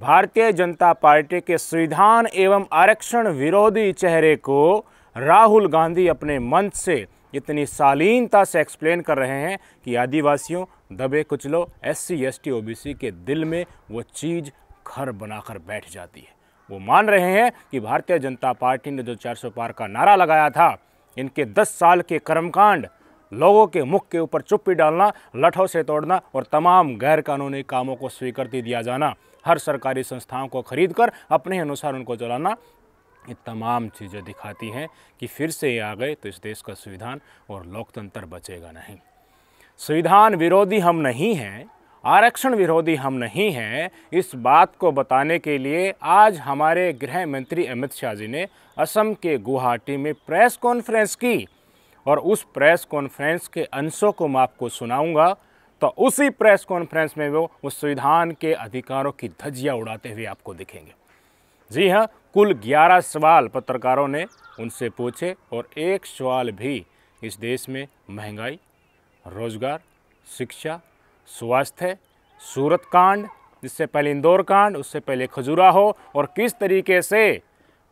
Bharatiya Janata party के संविधान एवं आरक्षण विरोधी चेहरे को राहुल गांधी अपने मंच से इतनी शालीनता से एक्सप्लेन कर रहे हैं कि आदिवासियों, दबे कुचलो, SC ST OBC के दिल में वो चीज़ घर बनाकर बैठ जाती है। वो मान रहे हैं कि भारतीय जनता पार्टी ने जो 400 पार का नारा लगाया था, इनके 10 साल के कर्मकांड, लोगों के मुख के ऊपर चुप्पी डालना, लठों से तोड़ना और तमाम गैर कानूनी कामों को स्वीकृति दिया जाना, हर सरकारी संस्थाओं को खरीदकर अपने अनुसार उनको चलाना, ये तमाम चीज़ें दिखाती हैं कि फिर से ये आ गए तो इस देश का संविधान और लोकतंत्र बचेगा नहीं। संविधान विरोधी हम नहीं हैं, आरक्षण विरोधी हम नहीं हैं। इस बात को बताने के लिए आज हमारे गृह मंत्री अमित शाह जी ने असम के गुवाहाटी में प्रेस कॉन्फ्रेंस की और उस प्रेस कॉन्फ्रेंस के अंशों को मैं आपको सुनाऊंगा। तो उसी प्रेस कॉन्फ्रेंस में वो उस संविधान के अधिकारों की धज्जियां उड़ाते हुए आपको दिखेंगे। जी हाँ, कुल 11 सवाल पत्रकारों ने उनसे पूछे और एक सवाल भी इस देश में महंगाई, रोजगार, शिक्षा, स्वास्थ्य, सूरत कांड, जिससे पहले इंदौर कांड, उससे पहले खजुराहो, और किस तरीके से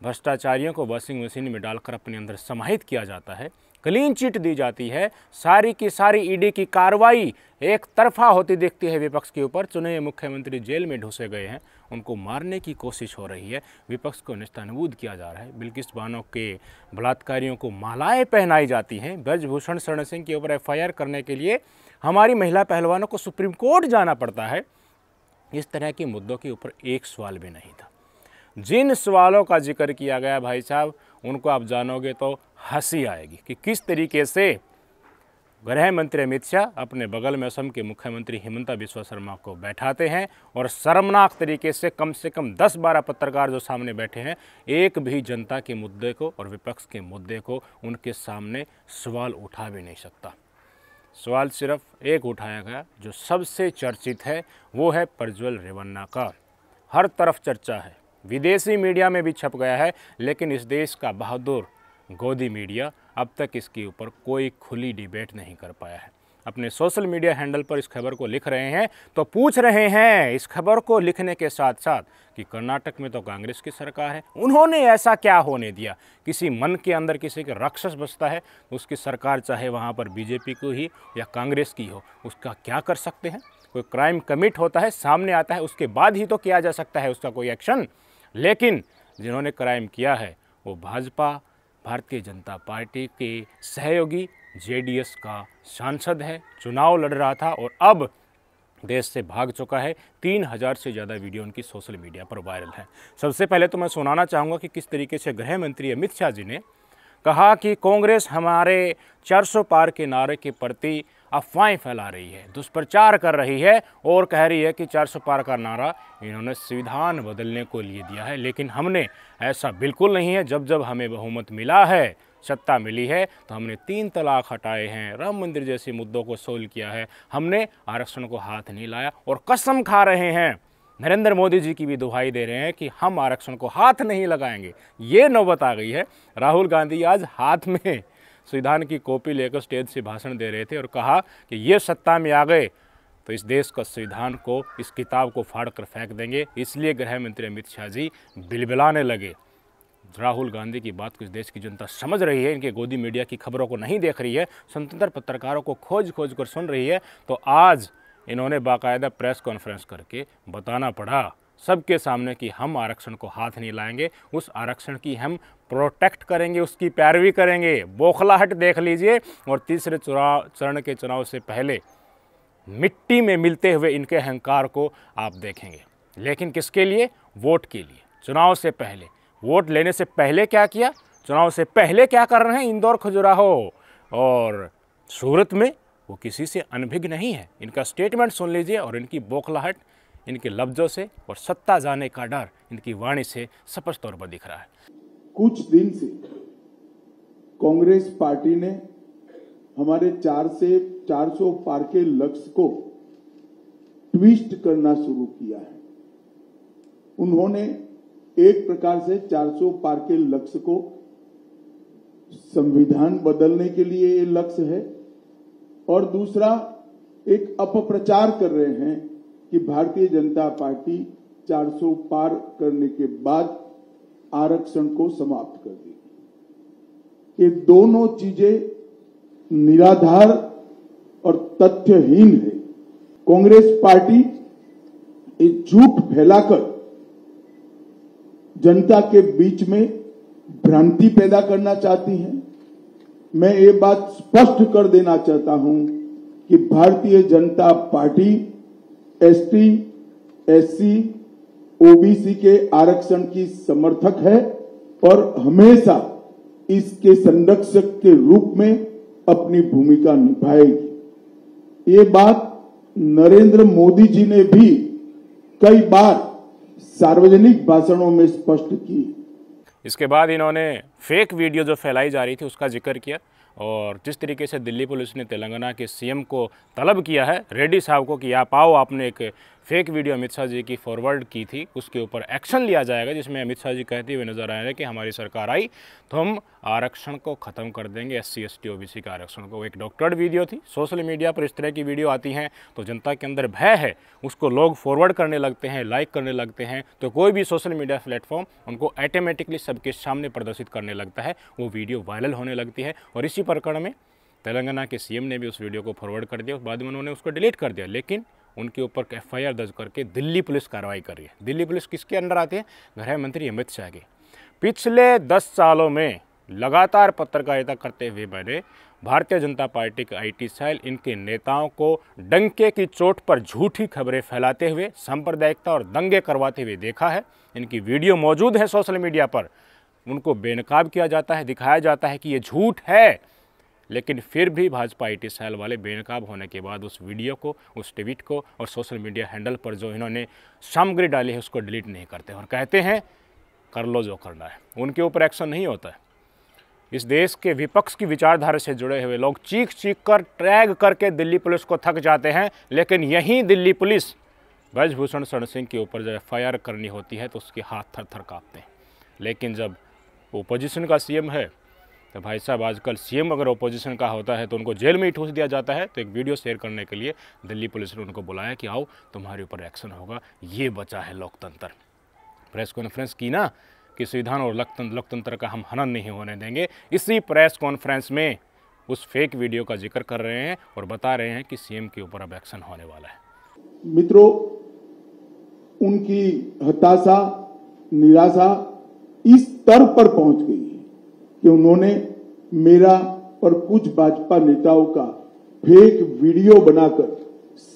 भ्रष्टाचारियों को वॉशिंग मशीन में डालकर अपने अंदर समाहित किया जाता है, क्लीन चिट दी जाती है, सारी की सारी ईडी की कार्रवाई एक तरफा होती दिखती है विपक्ष के ऊपर। चुने हुए मुख्यमंत्री जेल में ढुसे गए हैं, उनको मारने की कोशिश हो रही है, विपक्ष को नेस्तनाबूद किया जा रहा है, बिल्किस बानो के बलात्कारियों को मालाएं पहनाई जाती हैं, ब्रजभूषण शरण सिंह के ऊपर FIR करने के लिए हमारी महिला पहलवानों को सुप्रीम कोर्ट जाना पड़ता है। इस तरह के मुद्दों के ऊपर एक सवाल भी नहीं था। जिन सवालों का जिक्र किया गया भाई साहब, उनको आप जानोगे तो हंसी आएगी कि किस तरीके से गृह मंत्री अमित शाह अपने बगल में असम के मुख्यमंत्री हिमंता बिस्वा शर्मा को बैठाते हैं और शर्मनाक तरीके से कम 10-12 पत्रकार जो सामने बैठे हैं, एक भी जनता के मुद्दे को और विपक्ष के मुद्दे को उनके सामने सवाल उठा भी नहीं सकता। सवाल सिर्फ एक उठाया गया जो सबसे चर्चित है, वो है प्रज्वल रेवन्ना का। हर तरफ चर्चा है, विदेशी मीडिया में भी छप गया है, लेकिन इस देश का बहादुर गोदी मीडिया अब तक इसके ऊपर कोई खुली डिबेट नहीं कर पाया है। अपने सोशल मीडिया हैंडल पर इस खबर को लिख रहे हैं तो पूछ रहे हैं इस खबर को लिखने के साथ साथ कि कर्नाटक में तो कांग्रेस की सरकार है, उन्होंने ऐसा क्या होने दिया। किसी मन के अंदर किसी के राक्षस बसता है, उसकी सरकार चाहे वहाँ पर BJP को ही या कांग्रेस की हो, उसका क्या कर सकते हैं। कोई क्राइम कमिट होता है, सामने आता है, उसके बाद ही तो किया जा सकता है उसका कोई एक्शन। लेकिन जिन्होंने क्राइम किया है वो भाजपा, भारतीय जनता पार्टी के सहयोगी JDS का सांसद है, चुनाव लड़ रहा था और अब देश से भाग चुका है। 3000 से ज़्यादा वीडियो उनकी सोशल मीडिया पर वायरल है। सबसे पहले तो मैं सुनाना चाहूँगा कि किस तरीके से गृह मंत्री अमित शाह जी ने कहा कि कांग्रेस हमारे 400 पार के नारे के प्रति अफवाहें फैला रही है, दुष्प्रचार कर रही है और कह रही है कि 400 पार का नारा इन्होंने संविधान बदलने को लिए दिया है, लेकिन हमने ऐसा बिल्कुल नहीं है। जब हमें बहुमत मिला है, सत्ता मिली है, तो हमने 3 तलाक हटाए हैं, राम मंदिर जैसे मुद्दों को सोल्व किया है, हमने आरक्षण को हाथ नहीं लाया और कसम खा रहे हैं, नरेंद्र मोदी जी की भी दुहाई दे रहे हैं कि हम आरक्षण को हाथ नहीं लगाएंगे। ये नौबत आ गई है। राहुल गांधी आज हाथ में संविधान की कॉपी लेकर स्टेज से भाषण दे रहे थे और कहा कि ये सत्ता में आ गए तो इस देश का संविधान को, इस किताब को फाड़ कर फेंक देंगे। इसलिए गृह मंत्री अमित शाह जी बिलबिलाने लगे। राहुल गांधी की बात को इस देश की जनता समझ रही है, इनके गोदी मीडिया की खबरों को नहीं देख रही है, स्वतंत्र पत्रकारों को खोज कर सुन रही है। तो आज इन्होंने बाकायदा प्रेस कॉन्फ्रेंस करके बताना पड़ा सबके सामने कि हम आरक्षण को हाथ नहीं लाएंगे, उस आरक्षण की हम प्रोटेक्ट करेंगे, उसकी पैरवी करेंगे। बौखलाहट देख लीजिए। और तीसरे चरण के चुनाव से पहले मिट्टी में मिलते हुए इनके अहंकार को आप देखेंगे। लेकिन किसके लिए? वोट के लिए। चुनाव से पहले, वोट लेने से पहले क्या किया, चुनाव से पहले क्या कर रहे हैं, इंदौर, खजुराहो और सूरत में वो किसी से अनभिज्ञ नहीं है। इनका स्टेटमेंट सुन लीजिए और इनकी बौखलाहट इनके लफ्जों से और सत्ता जाने का डर इनकी वाणी से स्पष्ट तौर पर दिख रहा है। कुछ दिन से कांग्रेस पार्टी ने हमारे 400 पार के लक्ष्य को ट्विस्ट करना शुरू किया है। उन्होंने एक प्रकार से 400 पार के लक्ष्य को संविधान बदलने के लिए ये लक्ष्य है और दूसरा एक अपप्रचार कर रहे हैं कि भारतीय जनता पार्टी 400 पार करने के बाद आरक्षण को समाप्त कर दिया। ये दोनों चीजें निराधार और तथ्यहीन है। कांग्रेस पार्टी एक झूठ फैलाकर जनता के बीच में भ्रांति पैदा करना चाहती है। मैं ये बात स्पष्ट कर देना चाहता हूं कि Bharatiya Janata party ST, SC, OBC के आरक्षण की समर्थक है और हमेशा इसके संरक्षक के रूप में अपनी भूमिका निभाएगी। ये बात नरेंद्र मोदी जी ने भी कई बार सार्वजनिक भाषणों में स्पष्ट की। इसके बाद इन्होंने फेक वीडियो जो फैलाई जा रही थी उसका जिक्र किया और जिस तरीके से दिल्ली पुलिस ने तेलंगाना के सीएम को तलब किया है, रेड्डी साहब को, कि आप आओ, आपने एक फेक वीडियो अमित शाह जी की फॉरवर्ड की थी, उसके ऊपर एक्शन लिया जाएगा, जिसमें अमित शाह जी कहते हुए नजर आए हैं कि हमारी सरकार आई तो हम आरक्षण को ख़त्म कर देंगे, एससी, एसटी, ओबीसी के आरक्षण को। एक डॉक्टर्ड वीडियो थी। सोशल मीडिया पर इस तरह की वीडियो आती हैं तो जनता के अंदर भय है, उसको लोग फॉरवर्ड करने लगते हैं, लाइक करने लगते हैं, तो कोई भी सोशल मीडिया प्लेटफॉर्म उनको ऑटोमेटिकली सबके सामने प्रदर्शित करने लगता है, वो वीडियो वायरल होने लगती है। और इसी प्रकरण में तेलंगाना के सीएम ने भी उस वीडियो को फॉरवर्ड कर दिया, बाद में उन्होंने उसको डिलीट कर दिया, लेकिन उनके ऊपर एफआईआर दर्ज करके दिल्ली पुलिस कार्रवाई कर रही है। दिल्ली पुलिस किसके अंडर आती है? गृह मंत्री अमित शाह के। पिछले 10 सालों में लगातार पत्रकारिता करते हुए मैंने भारतीय जनता पार्टी के आईटी सेल इनके नेताओं को डंके की चोट पर झूठी खबरें फैलाते हुए, सांप्रदायिकता और दंगे करवाते हुए देखा है। इनकी वीडियो मौजूद है सोशल मीडिया पर, उनको बेनकाब किया जाता है, दिखाया जाता है कि ये झूठ है, लेकिन फिर भी भाजपा आईटी सेल वाले बेनकाब होने के बाद उस वीडियो को, उस ट्वीट को और सोशल मीडिया हैंडल पर जो इन्होंने सामग्री डाली है उसको डिलीट नहीं करते और कहते हैं कर लो जो करना है। उनके ऊपर एक्शन नहीं होता है। इस देश के विपक्ष की विचारधारा से जुड़े हुए लोग चीख चीख कर, ट्रैग करके दिल्ली पुलिस को थक जाते हैं, लेकिन यही दिल्ली पुलिस ब्रजभूषण शरण सिंह के ऊपर जब एफआईआर करनी होती है तो उसके हाथ थर थर कांपते हैं। लेकिन जब ओपोजिशन का सीएम है तो भाई साहब, आजकल सीएम अगर ओपोजिशन का होता है तो उनको जेल में ही ठूस दिया जाता है। तो एक वीडियो शेयर करने के लिए दिल्ली पुलिस ने उनको बुलाया कि आओ तुम्हारे ऊपर एक्शन होगा। ये बचा है लोकतंत्र। प्रेस कॉन्फ्रेंस की ना कि संविधान और लोकतंत्र का हम हनन नहीं होने देंगे। इसी प्रेस कॉन्फ्रेंस में उस फेक वीडियो का जिक्र कर रहे हैं और बता रहे हैं कि सीएम के ऊपर अब एक्शन होने वाला है। मित्रों, उनकी हताशा, निराशा इस स्तर पर पहुंच गई है कि उन्होंने मेरा और कुछ भाजपा नेताओं का फेक वीडियो बनाकर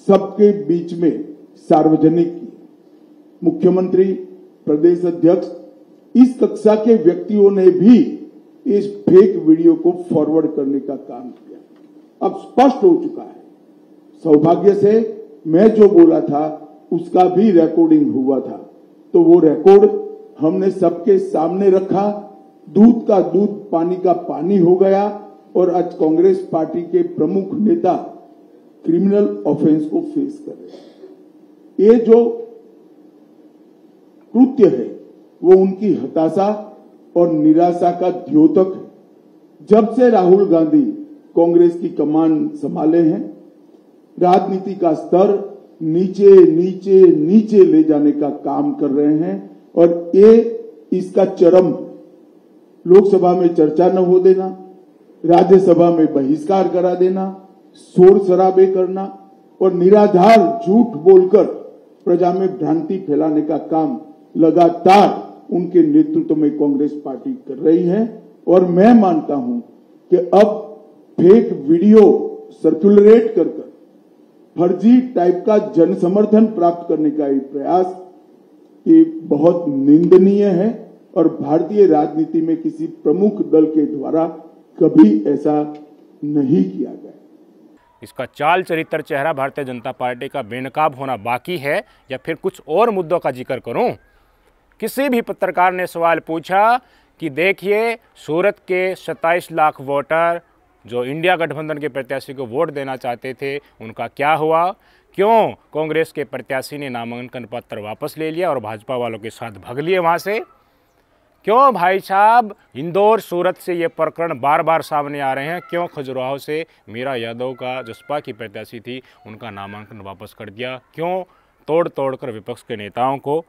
सबके बीच में सार्वजनिक की। मुख्यमंत्री, प्रदेश अध्यक्ष, इस कक्षा के व्यक्तियों ने भी इस फेक वीडियो को फॉरवर्ड करने का काम किया। अब स्पष्ट हो चुका है। सौभाग्य से मैं जो बोला था उसका भी रिकॉर्डिंग हुआ था, तो वो रिकॉर्ड हमने सबके सामने रखा। दूध का दूध, पानी का पानी हो गया और आज कांग्रेस पार्टी के प्रमुख नेता क्रिमिनल ऑफेंस को फेस कर रहे हैं। ये जो कृत्य है वो उनकी हताशा और निराशा का द्योतक है। जब से राहुल गांधी कांग्रेस की कमान संभाले हैं, राजनीति का स्तर नीचे नीचे नीचे ले जाने का काम कर रहे हैं और ये इसका चरम, लोकसभा में चर्चा न हो देना, राज्यसभा में बहिष्कार करा देना, शोर शराबे करना और निराधार झूठ बोलकर प्रजा में भ्रांति फैलाने का काम लगातार उनके नेतृत्व में कांग्रेस पार्टी कर रही है। और मैं मानता हूं कि अब फेक वीडियो सर्कुलेट कर फर्जी टाइप का जन समर्थन प्राप्त करने का ये प्रयास ये बहुत निंदनीय है और भारतीय राजनीति में किसी प्रमुख दल के द्वारा कभी ऐसा नहीं किया गया। इसका चाल चरित्र, चेहरा भारतीय जनता पार्टी का बेनकाब होना बाकी है या फिर कुछ और मुद्दों का जिक्र करूं? किसी भी पत्रकार ने सवाल पूछा कि देखिए, सूरत के 27 लाख वोटर जो इंडिया गठबंधन के प्रत्याशी को वोट देना चाहते थे, उनका क्या हुआ? क्यों कांग्रेस के प्रत्याशी ने नामांकन पत्र वापस ले लिया और भाजपा वालों के साथ भाग लिए वहां से? क्यों भाई साहब इंदौर, सूरत से ये प्रकरण बार बार सामने आ रहे हैं? क्यों खजुराहो से मीरा यादव का, जसपा की प्रत्याशी थी, उनका नामांकन वापस कर दिया? क्यों तोड़ तोड़ कर विपक्ष के नेताओं को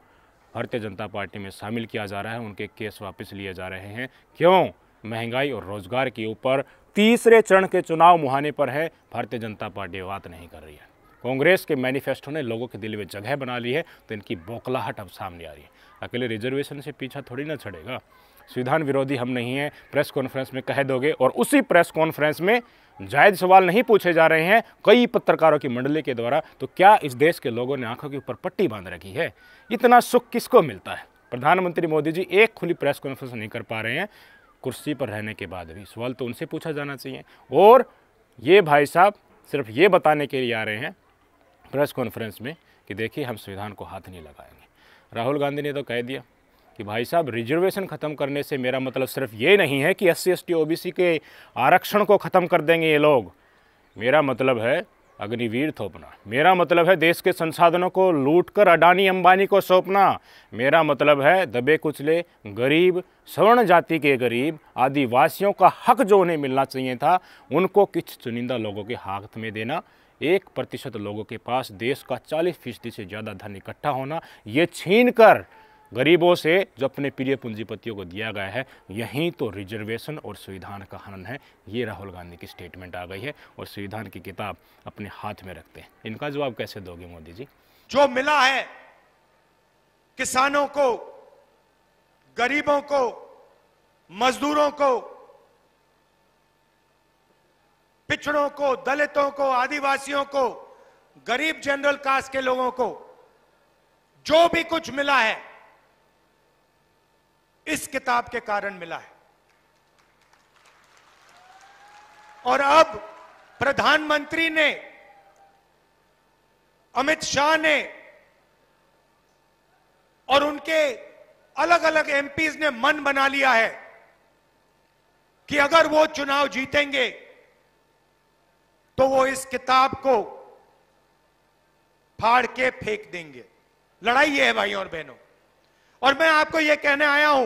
भारतीय जनता पार्टी में शामिल किया जा रहा है, उनके केस वापस लिए जा रहे हैं। क्यों? महंगाई और रोजगार के ऊपर तीसरे चरण के चुनाव मुहाने पर है, भारतीय जनता पार्टी बात नहीं कर रही है। कांग्रेस के मैनिफेस्टो ने लोगों के दिल में जगह बना ली है, तो इनकी बौखलाहट अब सामने आ रही है। अकेले रिजर्वेशन से पीछा थोड़ी ना छड़ेगा। संविधान विरोधी हम नहीं हैं, प्रेस कॉन्फ्रेंस में कह दोगे, और उसी प्रेस कॉन्फ्रेंस में जायज़ सवाल नहीं पूछे जा रहे हैं कई पत्रकारों की मंडली के द्वारा, तो क्या इस देश के लोगों ने आंखों के ऊपर पट्टी बांध रखी है? इतना सुख किसको मिलता है? प्रधानमंत्री मोदी जी एक खुली प्रेस कॉन्फ्रेंस नहीं कर पा रहे हैं कुर्सी पर रहने के बाद भी। सवाल तो उनसे पूछा जाना चाहिए। और ये भाई साहब सिर्फ ये बताने के लिए आ रहे हैं प्रेस कॉन्फ्रेंस में कि देखिए हम संविधान को हाथ नहीं लगाएंगे। राहुल गांधी ने तो कह दिया कि भाई साहब रिजर्वेशन ख़त्म करने से मेरा मतलब सिर्फ ये नहीं है कि SC ST OBC के आरक्षण को ख़त्म कर देंगे ये लोग। मेरा मतलब है अग्निवीर थोपना, मेरा मतलब है देश के संसाधनों को लूटकर अडानी अंबानी को सौंपना, मेरा मतलब है दबे कुचले गरीब, सवर्ण जाति के गरीब आदिवासियों का हक जो उन्हें मिलना चाहिए था उनको कुछ चुनिंदा लोगों के हाथ में देना, 1% लोगों के पास देश का 40% से ज़्यादा धन इकट्ठा होना, ये छीन कर गरीबों से जो अपने प्रिय पूंजीपतियों को दिया गया है, यहीं तो रिजर्वेशन और संविधान का हनन है। ये राहुल गांधी की स्टेटमेंट आ गई है और संविधान की किताब अपने हाथ में रखते हैं। इनका जवाब कैसे दोगे मोदी जी? जो मिला है किसानों को, गरीबों को, मजदूरों को, पिछड़ों को, दलितों को, आदिवासियों को, गरीब जनरल कास्ट के लोगों को, जो भी कुछ मिला है इस किताब के कारण मिला है। और अब प्रधानमंत्री ने, अमित शाह ने और उनके अलग अलग MPs ने मन बना लिया है कि अगर वो चुनाव जीतेंगे तो वो इस किताब को फाड़ के फेंक देंगे। लड़ाई ये है भाइयों और बहनों। और मैं आपको यह कहने आया हूं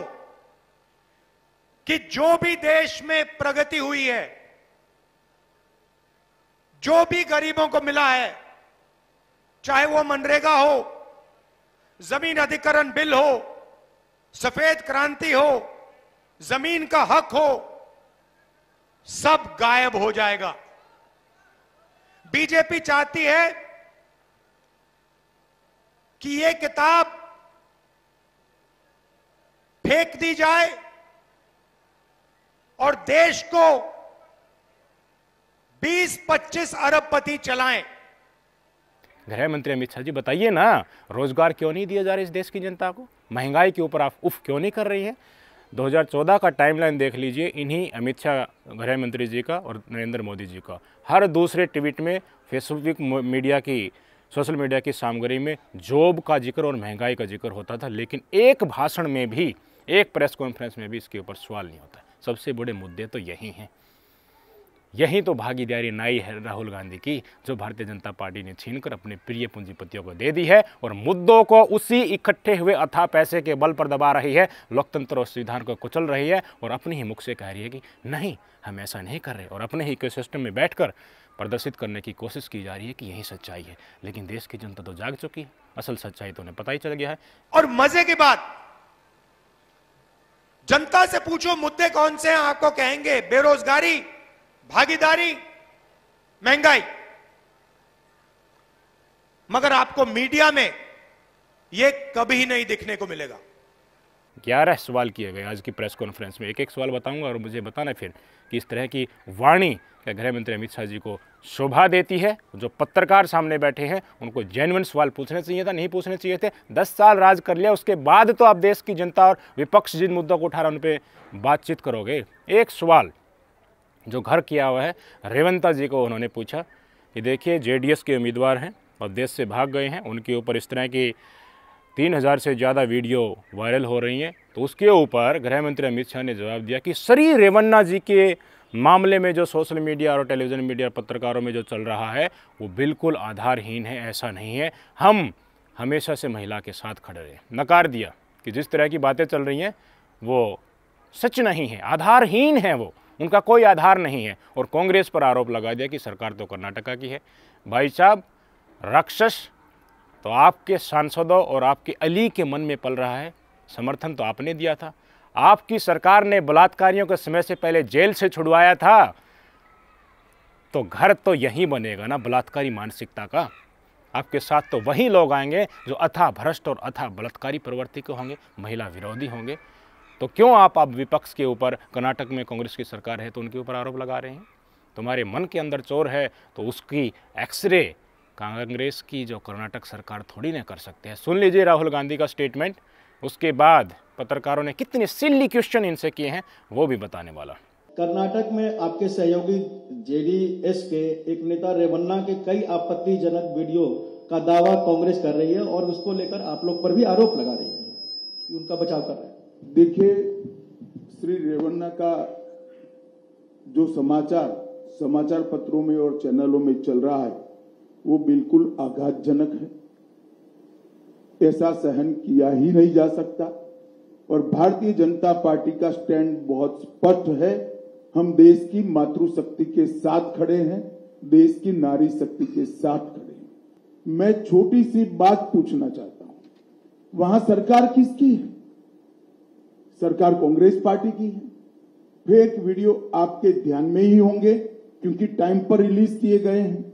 कि जो भी देश में प्रगति हुई है, जो भी गरीबों को मिला है, चाहे वो मनरेगा हो, जमीन अधिग्रहण बिल हो, सफेद क्रांति हो, जमीन का हक हो, सब गायब हो जाएगा। बीजेपी चाहती है कि यह किताब फेंक दी जाए और देश को 20-25 अरबपति चलाएं। गृह मंत्री अमित शाह जी बताइए ना, रोजगार क्यों नहीं दिया जा रहा इस देश की जनता को? महंगाई के ऊपर आप उफ क्यों नहीं कर रही हैं? 2014 का टाइमलाइन देख लीजिए, इन्हीं अमित शाह गृह मंत्री जी का और नरेंद्र मोदी जी का हर दूसरे ट्वीट में, फेसबुक मीडिया की, सोशल मीडिया की सामग्री में जॉब का जिक्र और महंगाई का जिक्र होता था, लेकिन एक भाषण में भी, एक प्रेस कॉन्फ्रेंस में भी इसके ऊपर सवाल नहीं होता। सबसे बड़े मुद्दे तो यही हैं। यही तो भागीदारी नाई है राहुल गांधी की, जो भारतीय जनता पार्टी ने छीनकर अपने प्रिय पूंजीपतियों को दे दी है और मुद्दों को उसी इकट्ठे हुए अथाह पैसे के बल पर दबा रही है, लोकतंत्र और संविधान को कुचल रही है और अपने ही मुख से कह रही है कि नहीं हम ऐसा नहीं कर रहे, और अपने ही इकोसिस्टम में बैठकर प्रदर्शित करने की कोशिश की जा रही है कि यही सच्चाई है। लेकिन देश की जनता तो जाग चुकी है, असल सच्चाई तो उन्हें पता ही चल गया है। और मजे की बात, जनता से पूछो मुद्दे कौन से हैं, आपको कहेंगे बेरोजगारी, भागीदारी, महंगाई। मगर आपको मीडिया में यह कभी नहीं दिखने को मिलेगा। 11 सवाल किए गए आज की प्रेस कॉन्फ्रेंस में। एक एक सवाल बताऊंगा और मुझे बताना फिर कि इस तरह की वाणी क्या गृह मंत्री अमित शाह जी को शोभा देती है? जो पत्रकार सामने बैठे हैं उनको जेन्युइन सवाल पूछने चाहिए था, नहीं पूछने चाहिए थे? 10 साल राज कर लिया, उसके बाद तो आप देश की जनता और विपक्ष जिन मुद्दों को उठा रहा उन पर बातचीत करोगे। एक सवाल जो घर किया हुआ है, रेवंता जी को उन्होंने पूछा कि देखिए JDS के उम्मीदवार हैं और देश से भाग गए हैं, उनके ऊपर इस तरह की 3000 से ज़्यादा वीडियो वायरल हो रही हैं, तो उसके ऊपर गृह मंत्री अमित शाह ने जवाब दिया कि श्री रेवन्ना जी के मामले में जो सोशल मीडिया और टेलीविज़न मीडिया पत्रकारों में जो चल रहा है वो बिल्कुल आधारहीन है, ऐसा नहीं है। हम हमेशा से महिला के साथ खड़े रहे। नकार दिया कि जिस तरह की बातें चल रही हैं वो सच नहीं है, आधारहीन है, वो उनका कोई आधार नहीं है। और कांग्रेस पर आरोप लगा दिया कि सरकार तो कर्नाटका की है। भाई साहब, राक्षस तो आपके सांसदों और आपके अली के मन में पल रहा है, समर्थन तो आपने दिया था। आपकी सरकार ने बलात्कारियों को समय से पहले जेल से छुड़वाया था, तो घर तो यहीं बनेगा ना बलात्कारी मानसिकता का। आपके साथ तो वही लोग आएंगे जो अथाह भ्रष्ट और अथाह बलात्कारी प्रवृत्ति के होंगे, महिला विरोधी होंगे। तो क्यों आप विपक्ष के ऊपर, कर्नाटक में कांग्रेस की सरकार है तो उनके ऊपर आरोप लगा रहे हैं? तुम्हारे मन के अंदर चोर है तो उसकी एक्सरे कांग्रेस की जो कर्नाटक सरकार थोड़ी ना कर सकते हैं। सुन लीजिए राहुल गांधी का स्टेटमेंट, उसके बाद पत्रकारों ने कितने सिली क्वेश्चन इनसे किए हैं वो भी बताने वाला। कर्नाटक में आपके सहयोगी जेडीएस के एक नेता रेवन्ना के कई आपत्तिजनक वीडियो का दावा कांग्रेस कर रही है और उसको लेकर आप लोग पर भी आरोप लगा रही है कि उनका बचाव कर रहे हैं। देखिए, श्री रेवन्ना का जो समाचार पत्रों में और चैनलों में चल रहा है वो बिल्कुल आघातजनक है। ऐसा सहन किया ही नहीं जा सकता और भारतीय जनता पार्टी का स्टैंड बहुत स्पष्ट है। हम देश की मातृशक्ति के साथ खड़े हैं, देश की नारी शक्ति के साथ खड़े हैं। मैं छोटी सी बात पूछना चाहता हूं, वहां सरकार किसकी है? सरकार कांग्रेस पार्टी की है। फेक वीडियो आपके ध्यान में ही होंगे क्योंकि टाइम पर रिलीज किए गए हैं।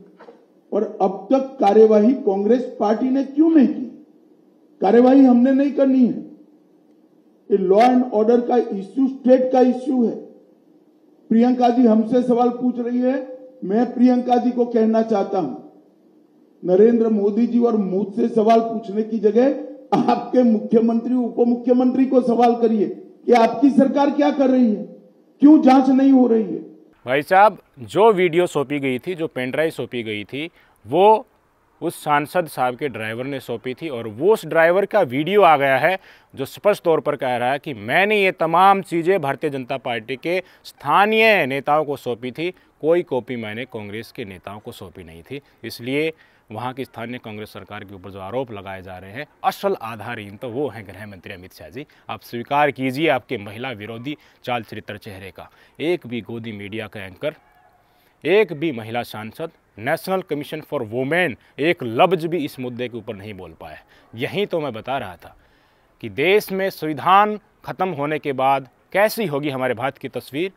और अब तक कार्यवाही कांग्रेस पार्टी ने क्यों नहीं की? कार्यवाही हमने नहीं करनी है। ये लॉ एंड ऑर्डर का इश्यू स्टेट का इश्यू है। प्रियंका जी हमसे सवाल पूछ रही है, मैं प्रियंका जी को कहना चाहता हूं, नरेंद्र मोदी जी और मुझसे सवाल पूछने की जगह आपके मुख्यमंत्री उप मुख्यमंत्री को सवाल करिए कि आपकी सरकार क्या कर रही है, क्यों जांच नहीं हो रही है। भाई साहब, जो वीडियो सौंपी गई थी, जो पेनड्राइव सौंपी गई थी, वो उस सांसद साहब के ड्राइवर ने सौंपी थी और वो उस ड्राइवर का वीडियो आ गया है जो स्पष्ट तौर पर कह रहा है कि मैंने ये तमाम चीज़ें भारतीय जनता पार्टी के स्थानीय नेताओं को सौंपी थी, कोई कॉपी मैंने कांग्रेस के नेताओं को सौंपी नहीं थी। इसलिए वहाँ की स्थानीय कांग्रेस सरकार के ऊपर जो आरोप लगाए जा रहे हैं, असल आधारहीन तो वो हैं गृह मंत्री अमित शाह जी। आप स्वीकार कीजिए आपके महिला विरोधी चाल चरित्र चेहरे का। एक भी गोदी मीडिया का एंकर, एक भी महिला सांसद, नेशनल कमीशन फॉर वुमेन एक लफ्ज भी इस मुद्दे के ऊपर नहीं बोल पाया। यही तो मैं बता रहा था कि देश में संविधान खत्म होने के बाद कैसी होगी हमारे भारत की तस्वीर,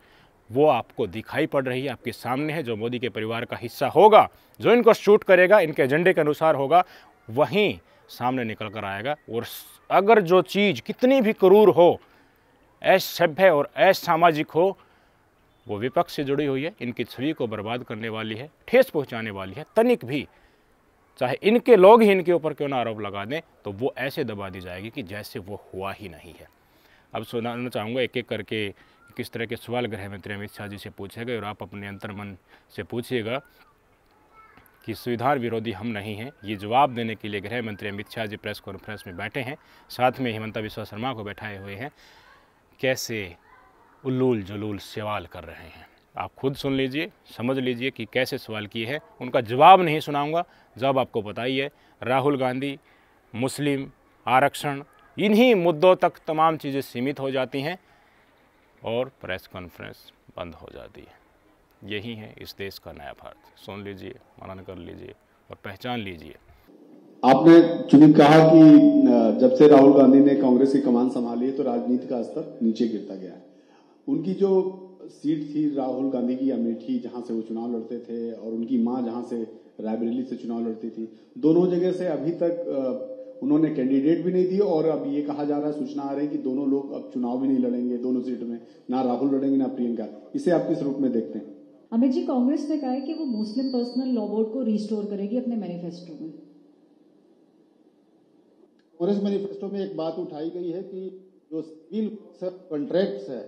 वो आपको दिखाई पड़ रही है, आपके सामने है। जो मोदी के परिवार का हिस्सा होगा, जो इनको शूट करेगा, इनके एजेंडे के अनुसार होगा, वहीं सामने निकल कर आएगा। और अगर जो चीज़ कितनी भी क्रूर हो, असभ्य और असामाजिक हो, वो विपक्ष से जुड़ी हुई है, इनकी छवि को बर्बाद करने वाली है, ठेस पहुंचाने वाली है, तनिक भी चाहे इनके लोग ही इनके ऊपर क्यों ना आरोप लगा दें तो वो ऐसे दबा दी जाएगी कि जैसे वो हुआ ही नहीं है। अब सुनाना चाहूँगा एक एक करके किस तरह के सवाल गृह मंत्री अमित शाह जी से पूछे गए और आप अपने अंतर्मन से पूछिएगा कि संविधान विरोधी हम नहीं हैं। ये जवाब देने के लिए गृह मंत्री अमित शाह जी प्रेस कॉन्फ्रेंस में बैठे हैं, साथ में हिमंता बिस्वा शर्मा को बैठाए हुए हैं। कैसे उल्लूल जुलूल सवाल कर रहे हैं, आप खुद सुन लीजिए, समझ लीजिए कि कैसे सवाल किए हैं। उनका जवाब नहीं सुनाऊंगा, जवाब आपको पता ही है। राहुल गांधी, मुस्लिम, आरक्षण, इन्हीं मुद्दों तक तमाम चीज़ें सीमित हो जाती हैं और प्रेस कॉन्फ्रेंस बंद हो जाती है। यही है इस देश का नया भारत। सुन लीजिए, मनन कर लीजिए और पहचान लीजिए। आपने चूंकि कहा कि जब से राहुल गांधी ने कांग्रेस की कमान संभाली है तो राजनीति का स्तर नीचे गिरता गया है। उनकी जो सीट थी राहुल गांधी की अमेठी, जहां से वो चुनाव लड़ते थे, और उनकी मां जहां से रायबरेली से चुनाव लड़ती थी, दोनों जगह से अभी तक उन्होंने कैंडिडेट भी नहीं दिए। और अब ये कहा जा रहा है, सूचना आ रही है कि दोनों लोग अब चुनाव भी नहीं लड़ेंगे दोनों सीट में, ना राहुल लड़ेंगे ना प्रियंका। इसे आप किस रूप में देखते हैं? अमित जी, कांग्रेस ने कहा है कि वो मुस्लिम पर्सनल लॉ बोर्ड को रिस्टोर करेगी अपने मैनिफेस्टो में। कांग्रेस मैनिफेस्टो में एक बात उठाई गई है कि जो सिविल कॉन्ट्रैक्ट्स है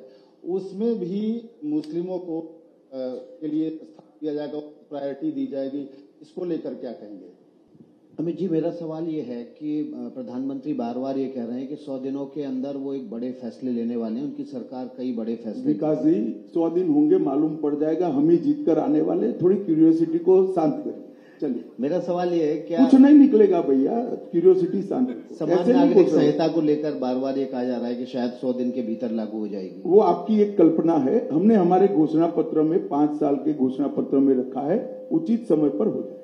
उसमें भी मुस्लिमों को के लिए स्थान दिया जाएगा, प्रायोरिटी दी जाएगी। इसको लेकर क्या कहेंगे? अमित जी, मेरा सवाल ये है कि प्रधानमंत्री बार बार ये कह रहे हैं कि 100 दिनों के अंदर वो एक बड़े फैसले लेने वाले हैं, उनकी सरकार कई बड़े फैसले। विकास जी, 100 दिन होंगे, मालूम पड़ जाएगा, हम ही जीत कर आने वाले। थोड़ी क्यूरियोसिटी को शांत करिए। चलिए, मेरा सवाल ये है, क्या कुछ नहीं निकलेगा भैया, क्यूरियोसिटी शांत। समान नागरिक संहिता को लेकर बार बार ये कहा जा रहा है कि शायद 100 दिन के भीतर लागू हो जाएगी। वो आपकी एक कल्पना है। हमने हमारे घोषणा पत्र में 5 साल के घोषणा पत्र में रखा है, उचित समय पर हो जाए।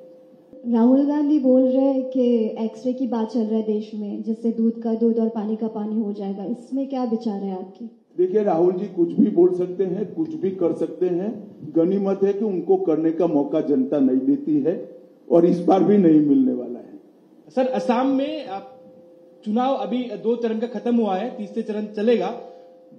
राहुल गांधी बोल रहे हैं कि एक्सरे की बात चल रहा है देश में, जिससे दूध का दूध और पानी का पानी हो जाएगा। इसमें क्या विचार है आपकी? देखिए, राहुल जी कुछ भी बोल सकते हैं, कुछ भी कर सकते हैं। गनीमत है कि उनको करने का मौका जनता नहीं देती है और इस बार भी नहीं मिलने वाला है। सर, असम में चुनाव अभी 2 चरण का खत्म हुआ है, तीसरे चरण चलेगा।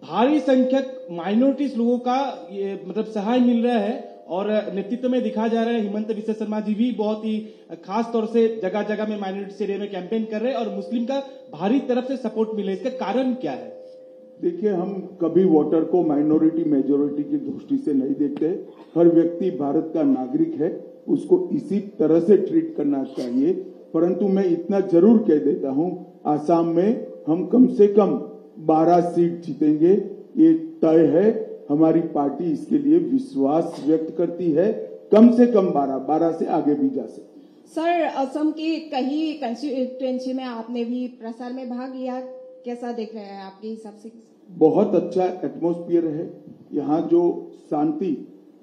भारी संख्यक माइनॉरिटीज लोगों का ये मतलब सहाय मिल रहा है और नेतृत्व में दिखा जा रहा है। हिमंत विश्व शर्मा जी भी बहुत ही खास तौर से जगह जगह में माइनॉरिटी एरिया में कैंपेन कर रहे हैं और मुस्लिम का भारी तरफ से सपोर्ट मिले। इसका कारण क्या है? देखिए, हम कभी वोटर को माइनॉरिटी मेजोरिटी की दृष्टि से नहीं देखते। हर व्यक्ति भारत का नागरिक है, उसको इसी तरह से ट्रीट करना चाहिए। परंतु मैं इतना जरूर कह देता हूं, आसाम में हम कम से कम 12 सीट जीतेंगे, ये तय है। हमारी पार्टी इसके लिए विश्वास व्यक्त करती है। कम से कम 12 से आगे भी जा सकते हैं। सर, असम की कई कंस्टिट्यूएंसी में आपने भी प्रसार में भाग लिया, कैसा देख रहे हैं आपके हिसाब से? बहुत अच्छा एटमॉस्फेयर है यहाँ। जो शांति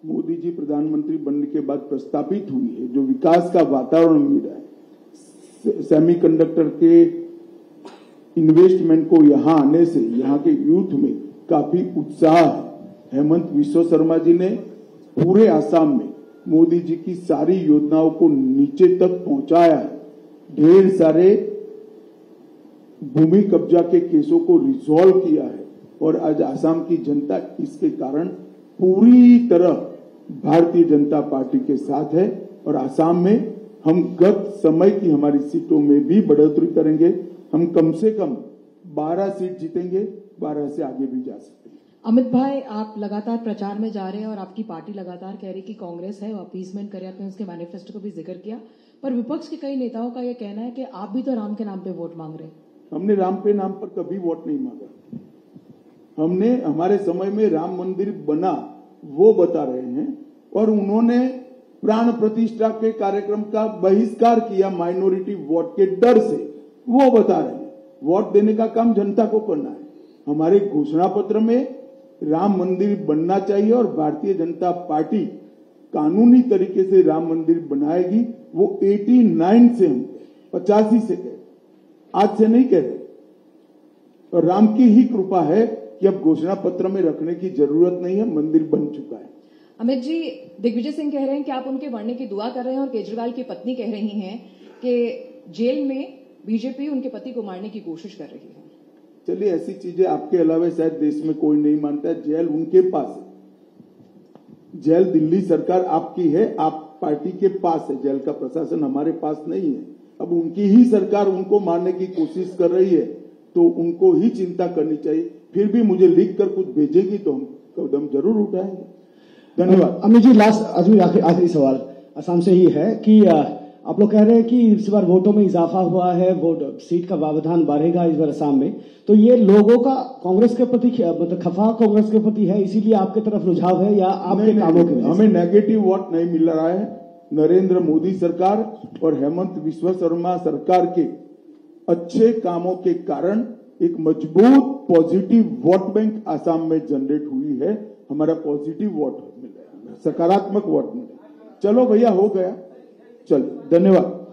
मोदी जी प्रधानमंत्री बनने के बाद प्रस्तापित हुई है, जो विकास का वातावरण मिल रहा है, सेमीकंडक्टर के इन्वेस्टमेंट को यहाँ आने से यहाँ के यूथ में काफी उत्साह है। हेमंत विश्व शर्मा जी ने पूरे आसाम में मोदी जी की सारी योजनाओं को नीचे तक पहुंचाया है। ढेर सारे भूमि कब्जा के केसों को रिजॉल्व किया है और आज आसाम की जनता इसके कारण पूरी तरह भारतीय जनता पार्टी के साथ है। और आसाम में हम गत समय की हमारी सीटों में भी बढ़ोतरी करेंगे। हम कम से कम 12 सीट जीतेंगे, 12 से आगे भी जा सकते हैं। अमित भाई, आप लगातार प्रचार में जा रहे हैं और आपकी पार्टी लगातार कह रही कि कांग्रेस है, अपीसमेंट करे। आपने उसके मैनिफेस्टो को भी जिक्र किया, पर विपक्ष के कई नेताओं का यह कहना है कि आप भी तो राम के नाम पे वोट मांग रहे हैं। हमने राम पे नाम पर कभी वोट नहीं मांगा। हमने हमारे समय में राम मंदिर बना वो बता रहे हैं और उन्होंने प्राण प्रतिष्ठा के कार्यक्रम का बहिष्कार किया माइनॉरिटी वोट के डर से, वो बता रहे हैं। वोट देने का काम जनता को करना है। हमारे घोषणा पत्र में राम मंदिर बनना चाहिए और भारतीय जनता पार्टी कानूनी तरीके से राम मंदिर बनाएगी। वो 89 से हम 85 से कह, आज से नहीं कह रहे। और राम की ही कृपा है कि अब घोषणा पत्र में रखने की जरूरत नहीं है, मंदिर बन चुका है। अमित जी, दिग्विजय सिंह कह रहे हैं कि आप उनके बढ़ने की दुआ कर रहे हैं और केजरीवाल की पत्नी कह रही हैं कि जेल में बीजेपी उनके पति को मारने की कोशिश कर रही है। चलिए, ऐसी चीजें आपके अलावा शायद देश में कोई नहीं मानता है। जेल उनके पास है। जेल दिल्ली सरकार आपकी है, आप पार्टी के पास है। जेल का प्रशासन हमारे पास नहीं है। अब उनकी ही सरकार उनको मारने की कोशिश कर रही है तो उनको ही चिंता करनी चाहिए। फिर भी मुझे लिख कर कुछ भेजेगी तो हम कदम जरूर उठाएंगे। धन्यवाद। अमित जी, आखिरी सवाल असम से ही है कि आप लोग कह रहे हैं कि इस बार वोटों में इजाफा हुआ है, वोट सीट का व्यवधान बढ़ेगा इस बार असम में, तो ये लोगों का कांग्रेस के प्रति मतलब खफा कांग्रेस के प्रति है, इसीलिए आपके तरफ रुझाव है या आपके कामों के? हमें नेगेटिव वोट नहीं मिल रहा है। नरेंद्र मोदी सरकार और हेमंत विश्व शर्मा सरकार के अच्छे कामों के कारण एक मजबूत पॉजिटिव वोट बैंक आसाम में जनरेट हुई है। हमारा पॉजिटिव वोट मिल रहा है, सकारात्मक वोट मिल रहा है। चलो भैया, हो गया। चलो, धन्यवाद।